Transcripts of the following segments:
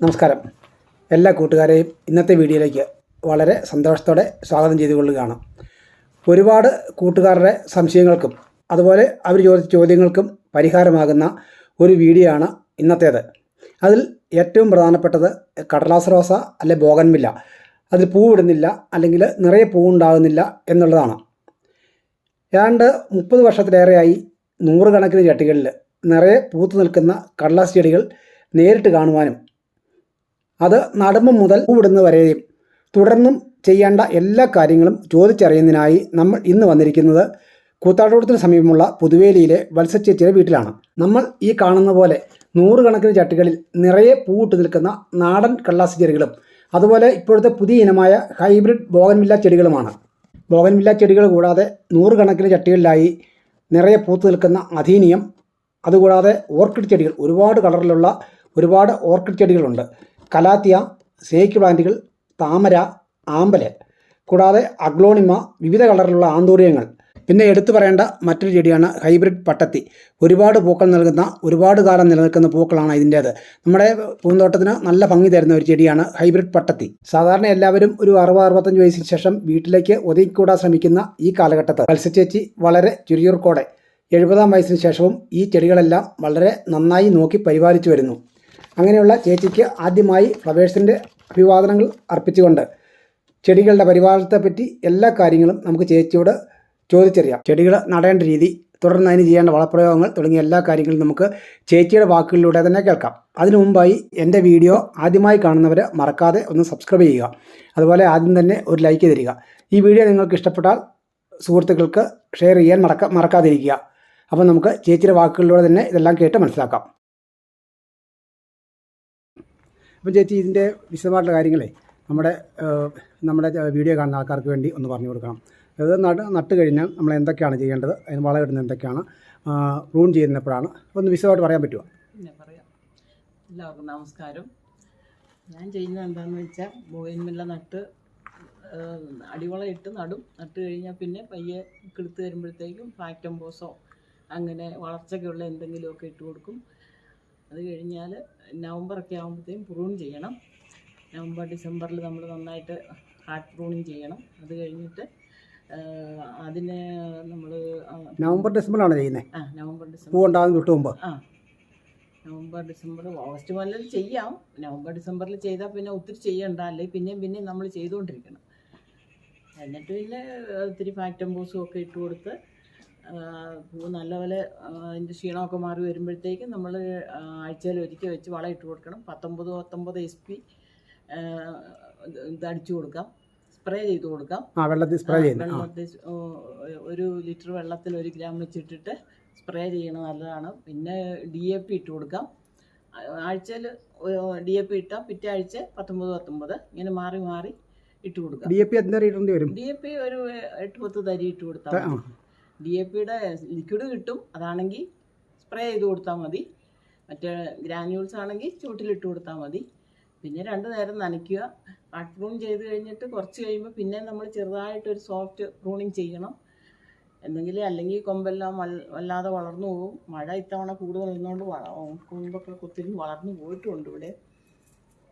നമസ്കാരം. എല്ലാ കൂട്ടുകാരെയും ഇന്നത്തെ വീഡിയോയിലേക്ക് വളരെ സന്തോഷത്തോടെ സ്വാഗതം ചെയ്തുകൊള്ളുകയാണ്. ഒരുപാട് കൂട്ടുകാരുടെ സംശയങ്ങൾക്കും അതുപോലെ അവർ ചോദിച്ച ചോദ്യങ്ങൾക്കും പരിഹാരമാകുന്ന ഒരു വീഡിയോ ആണ് ഇന്നത്തേത്. അതിൽ ഏറ്റവും പ്രധാനപ്പെട്ടത് കടലാസ് റോസ അല്ലെ ബോഗൻവില്ല, അതിൽ പൂവിടുന്നില്ല അല്ലെങ്കിൽ നിറയെ പൂവുണ്ടാകുന്നില്ല എന്നുള്ളതാണ്. ഏതാണ്ട് 30 വർഷത്തിലേറെയായി നൂറുകണക്കിന് ചട്ടികളിൽ നിറയെ പൂത്തു നിൽക്കുന്ന കടലാസ് ചെടികൾ നേരിട്ട് കാണുവാനും അത് നടുമ്പം മുതൽ പൂവിടുന്നത് വരെയും തുടർന്നും ചെയ്യേണ്ട എല്ലാ കാര്യങ്ങളും ചോദിച്ചറിയുന്നതിനായി നമ്മൾ ഇന്ന് വന്നിരിക്കുന്നത് കൂത്താട്ടോട്ടത്തിന് സമീപമുള്ള പുതുവേലിയിലെ വത്സച്ചേച്ചിയുടെ വീട്ടിലാണ്. നമ്മൾ ഈ കാണുന്ന പോലെ നൂറുകണക്കിന് ചട്ടികളിൽ നിറയെ പൂവിട്ട് നിൽക്കുന്ന നാടൻ കടലാസ് ചെടികളും അതുപോലെ ഇപ്പോഴത്തെ പുതിയ ഇനമായ ഹൈബ്രിഡ് ബോഗൻവില്ല ചെടികളുമാണ്. ബോഗൻവില്ല ചെടികൾ കൂടാതെ നൂറുകണക്കിന് ചട്ടികളിലായി നിറയെ പൂത്തു നിൽക്കുന്ന അധീനിയം, അതുകൂടാതെ ഓർക്കിഡ് ചെടികൾ, ഒരുപാട് കളറിലുള്ള ഒരുപാട് ഓർക്കിഡ് ചെടികളുണ്ട്. കലാത്തിയ, സ്നേക്ക് പ്ലാന്റുകൾ, താമര, ആമ്പല്, കൂടാതെ അഗ്ലോണിമ, വിവിധ കളറിലുള്ള ആന്തൂറിയങ്ങൾ. പിന്നെ എടുത്തു പറയേണ്ട മറ്റൊരു ചെടിയാണ് ഹൈബ്രിഡ് പട്ടത്തി. ഒരുപാട് പൂക്കൾ നൽകുന്ന, ഒരുപാട് കാലം നിലനിൽക്കുന്ന പൂക്കളാണ് ഇതിൻ്റേത്. നമ്മുടെ പൂന്തോട്ടത്തിന് നല്ല ഭംഗി തരുന്ന ഒരു ചെടിയാണ് ഹൈബ്രിഡ് പട്ടത്തി. സാധാരണ എല്ലാവരും ഒരു 60-65 വയസ്സിന് ശേഷം വീട്ടിലേക്ക് ഒതുങ്ങിക്കൂടാൻ ശ്രമിക്കുന്ന ഈ കാലഘട്ടത്ത് വത്സച്ചേച്ചി വളരെ ചുരിയുർക്കോടെ 70-ാം വയസ്സിന് ശേഷവും ഈ ചെടികളെല്ലാം വളരെ നന്നായി നോക്കി പരിപാലിച്ചു വരുന്നു. അങ്ങനെയുള്ള ചേച്ചിക്ക് ആദ്യമായി ഫ്ലവേഴ്സിൻ്റെ അഭിവാദനങ്ങൾ അർപ്പിച്ചുകൊണ്ട് ചെടികളുടെ പരിപാലനത്തെപ്പറ്റി എല്ലാ കാര്യങ്ങളും നമുക്ക് ചേച്ചിയോട് ചോദിച്ചറിയാം. ചെടികൾ നടേണ്ട രീതി, തുടർന്ന് അതിന് ചെയ്യേണ്ട വളപ്രയോഗങ്ങൾ തുടങ്ങിയ എല്ലാ കാര്യങ്ങളും നമുക്ക് ചേച്ചിയുടെ വാക്കുകളിലൂടെ തന്നെ കേൾക്കാം. അതിനു മുമ്പായി എൻ്റെ വീഡിയോ ആദ്യമായി കാണുന്നവർ മറക്കാതെ ഒന്ന് സബ്സ്ക്രൈബ് ചെയ്യുക. അതുപോലെ ആദ്യം തന്നെ ഒരു ലൈക്ക് തരിക. ഈ വീഡിയോ നിങ്ങൾക്ക് ഇഷ്ടപ്പെട്ടാൽ സുഹൃത്തുക്കൾക്ക് ഷെയർ ചെയ്യാൻ മറക്കാതിരിക്കുക. അപ്പോൾ നമുക്ക് ചേച്ചിയുടെ വാക്കുകളിലൂടെ തന്നെ ഇതെല്ലാം കേട്ട് മനസ്സിലാക്കാം. അപ്പം ചേച്ചി, ഇതിൻ്റെ വിശദമായിട്ടുള്ള കാര്യങ്ങളെ നമ്മുടെ വീഡിയോ കാണുന്ന ആൾക്കാർക്ക് വേണ്ടി ഒന്ന് പറഞ്ഞു കൊടുക്കണം. അത് നട്ട് കഴിഞ്ഞാൽ നമ്മൾ എന്തൊക്കെയാണ് ചെയ്യേണ്ടത്, അതിന് വളമിടുന്നത് എന്തൊക്കെയാണ്, പ്രൂൺ ചെയ്യുന്നപ്പോഴാണ്, ഒന്ന് വിശദമായിട്ട് പറയാൻ പറ്റുമോ? പറയാം. എല്ലാവർക്കും നമസ്കാരം. ഞാൻ ചെയ്യുന്നത് എന്താണെന്ന് വെച്ചാൽ ബോഗൻവില്ല നട്ട് അടിവളം ഇട്ട് നട്ട് കഴിഞ്ഞാൽ പിന്നെ പയ്യെ കിളുത്ത് വരുമ്പോഴത്തേക്കും ഫാക്ടംബോസോ അങ്ങനെ വളർച്ചയ്ക്കുള്ള എന്തെങ്കിലുമൊക്കെ ഇട്ട് കൊടുക്കും. അത് കഴിഞ്ഞാൽ നവംബറൊക്കെ ആകുമ്പോഴത്തേക്കും പ്രൂൺ ചെയ്യണം. ഡിസംബറിൽ നമ്മൾ നന്നായിട്ട് ഹാർഡ് പ്രൂണിങ് ചെയ്യണം. അത് കഴിഞ്ഞിട്ട് അതിന് നമ്മൾ ഡിസംബറിലാണ് ചെയ്യുന്നത്. നവംബർ ഡിസംബർ പൂ ഉണ്ടാകുന്ന തൊട്ട് മുമ്പ്. നവംബർ ഡിസംബർ ഓഗസ്റ്റ് മുതൽ ചെയ്യാം. നവംബർ ഡിസംബറിൽ ചെയ്താൽ പിന്നെ ഒത്തിരി ചെയ്യണ്ട, അല്ലെങ്കിൽ പിന്നെയും നമ്മൾ ചെയ്തുകൊണ്ടിരിക്കണം. എന്നിട്ട് പിന്നെ ഒത്തിരി ഫാക്ടംബോസും ഒക്കെ ഇട്ട് കൊടുത്ത് പൂ നല്ലപോലെ അതിൻ്റെ ക്ഷീണമൊക്കെ മാറി വരുമ്പോഴത്തേക്കും നമ്മൾ ആഴ്ചയിൽ ഒരിക്കൽ വെച്ച് വളം ഇട്ട് കൊടുക്കണം. 19 SP ഇത് അടിച്ചു കൊടുക്കാം, സ്പ്രേ ചെയ്ത് കൊടുക്കാം. വെള്ളത്തിൽ 1 ലിറ്റർ വെള്ളത്തിൽ 1 ഗ്രാം വെച്ചിട്ടിട്ട് സ്പ്രേ ചെയ്യണത് നല്ലതാണ്. പിന്നെ DAP ഇട്ട് കൊടുക്കാം. ആഴ്ചയിൽ DAP ഇട്ടാൽ പിറ്റേ ആഴ്ച 19 ഇങ്ങനെ മാറി മാറി ഇട്ട് കൊടുക്കാം. DAP ഒരു 8-10 തരി ഇട്ട് കൊടുത്താൽ മതി. DAPയുടെ ലിക്വിഡ് കിട്ടും, അതാണെങ്കിൽ സ്പ്രേ ചെയ്ത് കൊടുത്താൽ മതി. മറ്റേ ഗ്രാന്യൂൾസ് ആണെങ്കിൽ ചൂട്ടിലിട്ട് കൊടുത്താൽ മതി. പിന്നെ 2 നേരം നനയ്ക്കുക. ഹാർഡ് പ്രൂൺ ചെയ്ത് കഴിഞ്ഞിട്ട് കുറച്ച് കഴിയുമ്പോൾ പിന്നെ നമ്മൾ ചെറുതായിട്ടൊരു സോഫ്റ്റ് പ്രൂണിങ് ചെയ്യണം. അല്ലെങ്കിൽ കൊമ്പെല്ലാം വല്ലാതെ വളർന്നു പോകും. മഴ ഇത്തവണ കൂടുതൽ നിന്നുകൊണ്ട് കൊമ്പൊക്കെ ഒത്തിരി വളർന്നു പോയിട്ടുണ്ട് ഇവിടെ.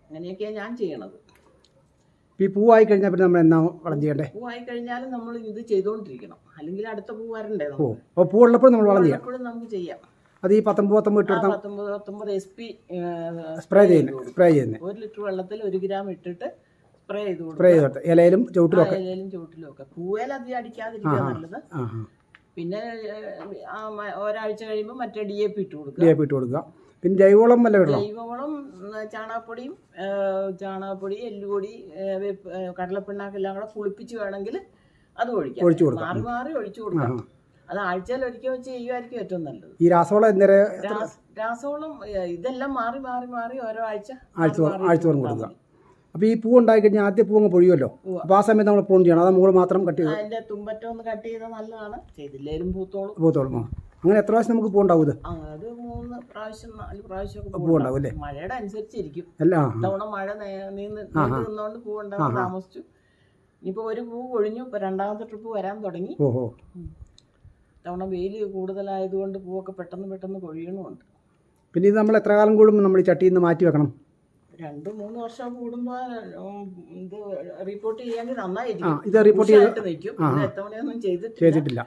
അങ്ങനെയൊക്കെയാണ് ഞാൻ ചെയ്യണത്. ഈ പൂവായി കഴിഞ്ഞാൽ പിന്നെ നമ്മൾ എന്നാ വളം ചെയ്യണ്ടേ? പൂവായി കഴിഞ്ഞാലും നമ്മൾ ഇത് ചെയ്തുകൊണ്ടിരിക്കണം, അല്ലെങ്കിൽ അടുത്ത പൂ വരണ്ടേ. പൂവുള്ളപ്പോൾ നമ്മൾ വളം ചെയ്യാം. എപ്പോഴും നമുക്ക് ചെയ്യാം. അത് ഈ 19 SP സ്പ്രേ ചെയ്യുന്നത് 1 ലിറ്റർ വെള്ളത്തിൽ 1 ഗ്രാം ഇട്ടിട്ട് സ്പ്രേ ചെയ്ത് കൊടുക്കും. ഇലയിലും ചുവട്ടിലും ഒക്കെ. പൂവേല അധികം അടിക്കാതിരിക്കുക നല്ലത്. പിന്നെ ഒരാഴ്ച കഴിയുമ്പോൾ മറ്റേ DAP ഇട്ട് കൊടുക്കുക. പിന്നെ ജൈവവളം ചാണകപ്പൊടി, എല്ലുപൊടി, കടലപ്പിണ്ണാക്കെല്ലാം കൂടെ പുളിപ്പിച്ച് വേണമെങ്കിൽ അത് ഒഴിക്കാം. മാറി ഒഴിച്ചു കൊടുക്കാം. അത് ആഴ്ചയിൽ ഒരിക്കൽ വെച്ച് ചെയ്യുമായിരിക്കും ഏറ്റവും നല്ലത്. ഈ രാസവളം ഇതെല്ലാം മാറി ഓരോ ആഴ്ച കൊടുക്കുക. അപ്പോൾ ഈ പൂ ഉണ്ടായി കഴിഞ്ഞാൽ ആദ്യ പൂ അങ്ങ് പൊഴിയുമല്ലോ. അപ്പോൾ ആ സമയത്ത് നമ്മൾ പ്രൂൺ ചെയ്യണം. അത് മുകളിൽ മാത്രം കട്ട് ചെയ്ത് അതിൻ്റെ തുമ്പറ്റം ഒന്ന് കട്ട് ചെയ്താൽ നല്ലതാണ്. ചെയ്തില്ലേലും പൂത്തോളും. അങ്ങനെ എത്ര പ്രാവശ്യം നമുക്ക് പൂ ഉണ്ടാവും? ഇത് അത് 3 പ്രാവശ്യം 4 പ്രാവശ്യം പൂ ഉണ്ടാവും അല്ലേ? മഴയുടെ അനുസരിച്ചിരിക്കും. തവണ മഴ നിന്നുകൊണ്ട് പൂ ഉണ്ടാകാൻ താമസിച്ചു. ഇനിയിപ്പോൾ ഒരു പൂ കൊഴിഞ്ഞു, ഇപ്പോൾ 2ാമത്തെ ട്രിപ്പ് വരാൻ തുടങ്ങി. തവണ വെയിൽ കൂടുതലായതുകൊണ്ട് പൂവൊക്കെ പെട്ടെന്ന് കൊഴിയണമുണ്ട്. പിന്നെ ഇത് നമ്മൾ എത്ര കാലം കൂടുമ്പോൾ നമ്മൾ ഈ ചട്ടിയിൽ നിന്ന് മാറ്റി വെക്കണം? 2-3 വർഷം കൂടുമ്പോ ഇത് റിപ്പോർട്ട് ചെയ്യാമെങ്കിൽ നന്നായിരിക്കും. ഇത് റിപ്പോർട്ട് ഉഷാറായിട്ട് നിൽക്കും. ഇത് എത്തവണയൊന്നും ചെയ്തിട്ടില്ല.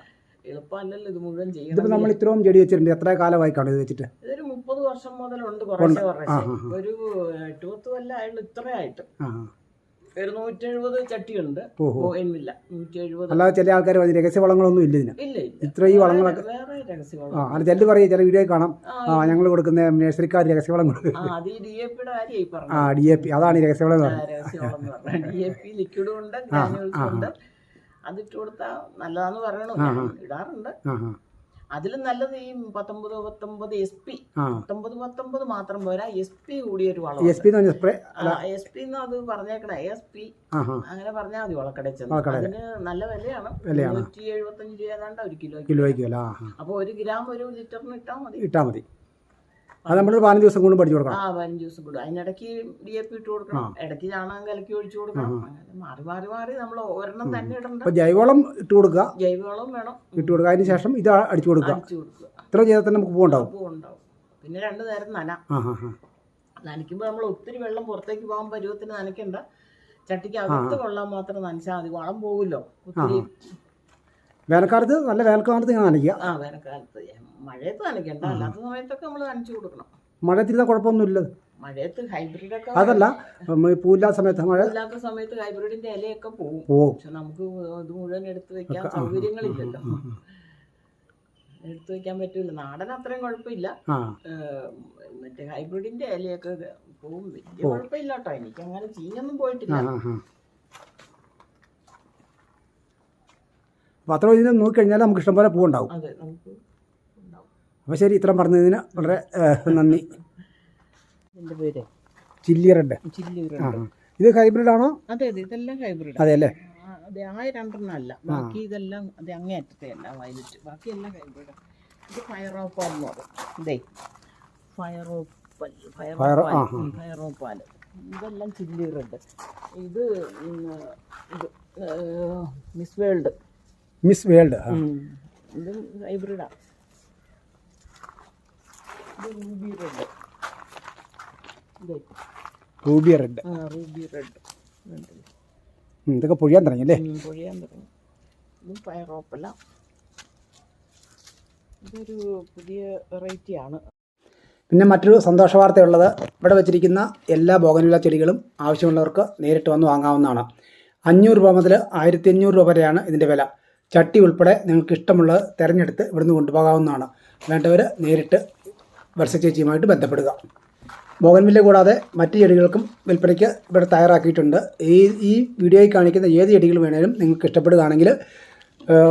എളുപ്പമല്ലല്ലോ ഇത് മുഴുവൻ ചെയ്യണം. ഇതിപ്പോൾ നമ്മൾ ഇത്രയും ചെടി വെച്ചിട്ടുണ്ട്, എത്ര കാലമായി കാണും ഇത് വെച്ചിട്ട്? ഇതൊരു 30 വർഷം മുതലുണ്ട്. കുറേശ്ശെ ഒരു 8-10 കൊല്ലം ആയുള്ളൂ ഇത്രയായിട്ട്. ഒരു 170 ചട്ടിയുണ്ട്. എന്നില്ല 170. അല്ലാതെ ചില ആൾക്കാർ രഹസ്യ വളങ്ങളൊന്നും ഇല്ല ഇതിന്. ഇല്ല ഇത്ര ഈ വളങ്ങളൊക്കെ വേറെ രഹസ്യവളം. അല്ല ചില പറയും, ചില വീഡിയോ കാണാം, ഞങ്ങൾ കൊടുക്കുന്ന നഴ്സറിക്കാർ രഹസ്യവളം കൊടുക്കും. അത് ഈ DAP-യുടെ കാര്യമായി പറഞ്ഞു. DAP അതാണ് ഈ രഹസ്യവളം എന്ന് പറയുന്നത്. രഹസ്യവളം എന്ന് പറഞ്ഞാൽ DAP ലിക്വിഡും ഉണ്ട്, ഗ്രാനുവൽസും ഉണ്ട്. അതിട്ട് കൊടുത്താൽ നല്ലതാന്ന് പറയണു. ഇടാറുണ്ട്. അതിലും നല്ലത് ഈ 19 SP. 19 മാത്രം പോരാ, SP കൂടിയൊരു വളം. SP എന്ന് അത് പറഞ്ഞേക്കണേ, ASP അങ്ങനെ പറഞ്ഞാൽ മതി. വളക്കടയിൽ ചെന്ന് അതിന് നല്ല വിലയാണ്. 175 രൂപ ഏതാണ്ട് ഒരു കിലോയ്ക്ക്. അപ്പോൾ 1 ഗ്രാം 1 ലിറ്ററിന് ഇട്ടാൽ മതി. അത് നമ്മൾ 15 ദിവസം കൊണ്ട് പഠിച്ചു കൊടുക്കണം. 15 ദിവസം കൂടും. അതിനിടയ്ക്ക് DAP ഇട്ട് കൊടുക്കണം, ഇടയ്ക്ക് ചാണകം കലക്കി ഒഴിച്ചു കൊടുക്കണം. അങ്ങനെ മാറി നമ്മൾ ഒരെണ്ണം തന്നെ ഇടണ്ട. ജൈവവളം ഇട്ട് കൊടുക്കുക, ജൈവവളം വേണം ഇട്ട് കൊടുക്കുക. അതിന് ശേഷം ഇത് അടിച്ചു കൊടുക്കുക. ഇത്ര ചെയ്താൽ തന്നെ നമുക്ക് പൂവുണ്ടാവും. പിന്നെ 2 നേരം നനയ്ക്കുമ്പോൾ നമ്മൾ ഒത്തിരി വെള്ളം പുറത്തേക്ക് പോകാൻ പരുവത്തിന് നനയ്ക്കണ്ട. ചട്ടിക്ക് അകത്ത് കൊള്ളാൻ മാത്രം നനച്ചാൽ മതി. വളം പോകുമല്ലോ ഒത്തിരി. വേനൽക്കാലത്ത് നല്ല വേനൽക്കാലത്ത് നനയ്ക്കുക. വേനൽക്കാലത്ത് മഴയത്ത് നനയ്ക്കണ്ട. അല്ലാത്ത സമയത്തൊക്കെ നമ്മൾ നനച്ചു കൊടുക്കണം. മഴയത്തിരുന്ന കുഴപ്പമൊന്നുമില്ല. മഴയത്ത് ഹൈബ്രിഡൊക്കെ അതല്ല, പൂവില്ലാത്ത സമയത്ത്, മഴ ഇല്ലാത്ത സമയത്ത് ഹൈബ്രിഡിന്റെ ഇലയൊക്കെ പോകും. പക്ഷെ നമുക്ക് ഇത് മുഴുവൻ എടുത്തു വെക്കാൻ സൗകര്യങ്ങളില്ലല്ലോ. എടുത്തു വെക്കാൻ പറ്റൂല. നാടൻ അത്രയും കുഴപ്പമില്ല. മറ്റേ ഹൈബ്രിഡിന്റെ ഇലയൊക്കെ പോകും. വലിയ കുഴപ്പമില്ല കേട്ടോ. എനിക്ക് അങ്ങനെ ചീഞ്ഞൊന്നും പോയിട്ടില്ല. അപ്പോൾ അത്ര ഇതിനെ നോക്കിക്കഴിഞ്ഞാൽ നമുക്ക് ഇഷ്ടംപോലെ പൂവുണ്ടാവും. അതെ, നമുക്ക് ഉണ്ടാവും. അപ്പോൾ ശരി, ഇത്രയും പറഞ്ഞതിന് വളരെ നന്ദി. എൻ്റെ പേര് ചില്ലി റെഡ്. ഇത് ഹൈബ്രിഡ് ആണോ? അതെ, ഇതെല്ലാം ഹൈബ്രിഡ്. അതെ അല്ലേ? അതെ, 1000 അല്ല. ബാക്കി ഇതെല്ലാം അത് അങ്ങേയറ്റത്തെ അല്ല, വയലറ്റ്. ബാക്കി എല്ലാം ഹൈബ്രിഡ്. ഇത് ഫയറോപ്പാൽ എന്ന് പറയും. ഇതേ ഫയറോപ്പാൽ. ഇതെല്ലാം ചില്ലി റെഡ്. ഇത് മിസ് വേൾഡ്. ഇത് ഹൈബ്രിഡാണ്. ഇത് റൂബി റെഡ്. ഇതൊക്കെ പൊഴിയാൻ തുടങ്ങി അല്ലേ? ഇതും ഫയറോപ്പല്ല. ഇതൊരു പുതിയ വെറൈറ്റിയാണ്. പിന്നെ മറ്റൊരു സന്തോഷ വാർത്തയുള്ളത്, ഇവിടെ വെച്ചിരിക്കുന്ന എല്ലാ ബോഗൻവില്ല ചെടികളും ആവശ്യമുള്ളവർക്ക് നേരിട്ട് വന്ന് വാങ്ങാവുന്നതാണ്. 500 രൂപ മുതൽ 1500 രൂപ വരെയാണ് ഇതിൻ്റെ വില. ചട്ടി ഉൾപ്പെടെ നിങ്ങൾക്ക് ഇഷ്ടമുള്ളത് തിരഞ്ഞെടുത്ത് ഇവിടുന്ന് കൊണ്ടുപോകാവുന്നതാണ്. വേണ്ടവർ നേരിട്ട് വത്സ ചേച്ചിയുമായിട്ട് ബന്ധപ്പെടുക. ബോഗൻവില്ല കൂടാതെ മറ്റ് ചെടികൾക്കും വിൽപ്പനയ്ക്ക് ഇവിടെ തയ്യാറാക്കിയിട്ടുണ്ട്. ഈ വീഡിയോയിൽ കാണിക്കുന്ന ഏത് ചെടികൾ വേണേലും നിങ്ങൾക്ക് ഇഷ്ടപ്പെടുകയാണെങ്കിൽ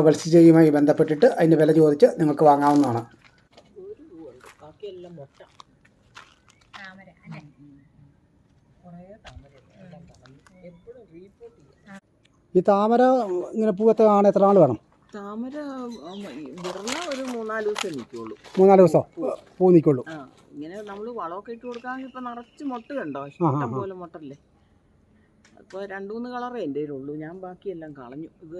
വത്സ ചേച്ചിയുമായി ബന്ധപ്പെട്ടിട്ട് അതിൻ്റെ വില ചോദിച്ച് നിങ്ങൾക്ക് വാങ്ങാവുന്നതാണ്. ഈ താമര ഇങ്ങനെ പൂവത്തെ കാണാൻ എത്ര നാൾ വേണം? താമര ഒരു 3-4 ദിവസം നിൽക്കുള്ളൂ. 3-4 ദിവസം പൂ നിൽക്കുള്ളൂ. ഇങ്ങനെ നമ്മൾ വളമൊക്കെ ഇട്ട് കൊടുക്കാമെങ്കിൽ ഇപ്പം നിറച്ച് മുട്ട കണ്ടോ, ഇഷ്ടം പോലെ മുട്ടല്ലേ. അപ്പോൾ 2-3 കളറേ എൻ്റെ കയ്യിലുള്ളൂ. ഞാൻ ബാക്കിയെല്ലാം കളഞ്ഞു. ഇത്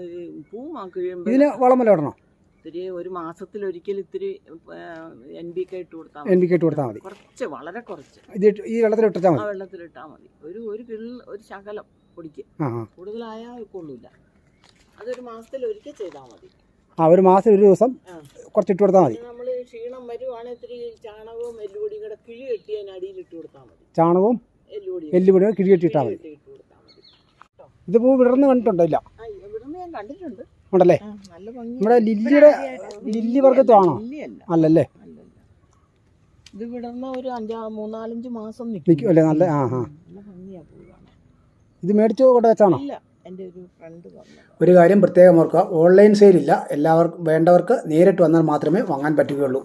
പൂ കഴിയുമ്പോൾ ഇതിന് വളം വല്ല ഇടണോ? ഇത്തിരി ഒരു മാസത്തിലൊരിക്കൽ ഇത്തിരി NPK ഇട്ട് കൊടുത്താൽ മതി. കുറച്ച്, വളരെ കുറച്ച്. ഇത് ഈ വെള്ളത്തിലിട്ടാൽ മതി. വെള്ളത്തിലിട്ടാൽ മതി. ഒരു ശകലം പൊടിക്ക്. കൂടുതലായാൽ കൊള്ളൂല. അതൊരു മാസത്തിലൊരിക്കൽ ചെയ്താൽ മതി. ഒരു മാസം ഒരു ദിവസം കുറച്ചിട്ട് കൊടുത്താൽ മതി. നമ്മൾ ക്ഷീണം വരുവാണെങ്കിൽ ഇത്തിരി ചാണകവും എല്ലുപൊടിയും കൂടെ കിഴി കെട്ടി അതിനടിയിൽ ഇട്ട് കൊടുത്താൽ മതി. ചാണകവും എല്ലുപൊടിയും കിഴി കെട്ടിയിട്ടാൽ മതി. ഇത് പൂ വിടർന്ന് കണ്ടിട്ടുണ്ടോ? ഇല്ല, വിടർന്ന് ഞാൻ കണ്ടിട്ടുണ്ട്. ഉണ്ടല്ലേ? നല്ല ഭംഗി. നമ്മുടെ ലില്ലി വർഗത്താണോ? അല്ലല്ലേ? ഇത് വിടർന്ന ഒരു 3-4 മാസം നിൽക്കും അല്ലേ? നല്ല ഭംഗിയാ പൂ കാണാൻ. ഇത് മേടിച്ചോ കൊണ്ട് വെച്ചാണോ? ഇല്ല, എൻ്റെ ഒരു ഫ്രണ്ട് പറഞ്ഞു. ഒരു കാര്യം പ്രത്യേകം ഓർക്കുക, ഓൺലൈൻ സെയിലില്ല. എല്ലാവർക്കും വേണ്ടവർക്ക് നേരിട്ട് വന്നാൽ മാത്രമേ വാങ്ങാൻ പറ്റുകയുള്ളൂ.